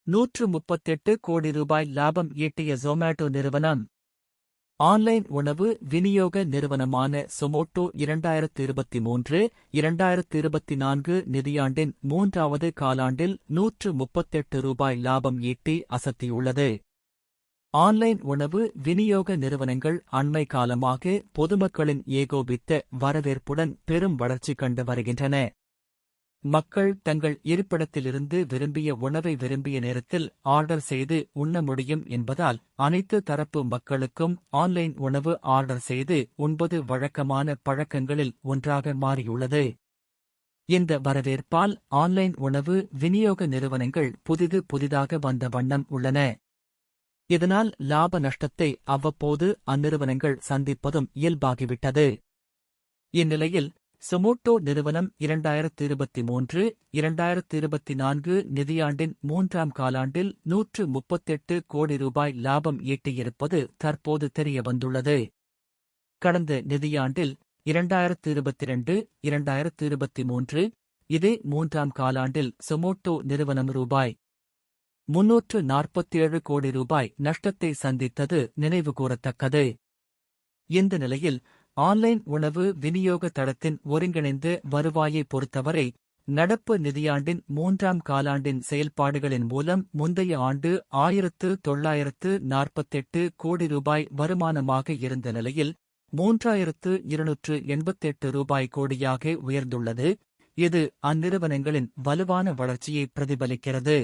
138 கோடி ரூபாய் லாபம் ஈட்டிய ஜொமேட்டோ நிறுவனம். ஆன்லைன் உணவு விநியோக நிறுவனமான சொமோட்டோ 2023-2024 நிதியாண்டின் 3வது காலாண்டில் 138 ரூபாய் லாபம் ஈட்டி அசத்தியுள்ளது. ஆன்லைன் உணவு விநியோக நிறுவனங்கள் அண்மை காலமாக பொதுமக்களின் ஏகோபித்த வரவேற்புடன் பெரும் வளர்ச்சி கண்டு வருகின்றன. மக்கள் தங்கள் இருப்பிடத்திலிருந்து விரும்பிய உணவை விரும்பிய நேரத்தில் ஆர்டர் செய்து உண்ண முடியும் என்பதால் அனைத்து தரப்பு மக்களுக்கும் ஆன்லைன் உணவு ஆர்டர் செய்து உண்பது வழக்கமான பழக்கங்களில் ஒன்றாக மாறியுள்ளது. இந்த வரவேற்பால் ஆன்லைன் உணவு விநியோக நிறுவனங்கள் புதிதாக வந்த வண்ணம் உள்ளன. இதனால் லாப நஷ்டத்தை அவ்வப்போது அந்நிறுவனங்கள் சந்திப்பதும் இயல்பாகிவிட்டது. இந்நிலையில் சொமோட்டோ நிறுவனம் 2023-2024 நிதியாண்டின் 3ஆம் காலாண்டில் 138 கோடி ரூபாய் லாபம் ஈட்டியிருப்பது தற்போது தெரியவந்துள்ளது. கடந்த நிதியாண்டில் 2022-2023 இதே 3ஆம் காலாண்டில் சொமோட்டோ நிறுவனம் ரூபாய் 347 கோடி ரூபாய் நஷ்டத்தை சந்தித்தது நினைவுகூரத்தக்கது. இந்த நிலையில் ஆன்லைன் உணவு விநியோக தளத்தின் ஒருங்கிணைந்த வருவாயை பொறுத்தவரை நடப்பு நிதியாண்டின் 3ஆம் காலாண்டின் செயல்பாடுகளின் மூலம் முந்தைய ஆண்டு 1948 கோடி ரூபாய் வருமானமாக இருந்த நிலையில் 3288 ரூபாய் கோடியாக உயர்ந்துள்ளது. இது அந்நிறுவனங்களின் வலுவான வளர்ச்சியை பிரதிபலிக்கிறது.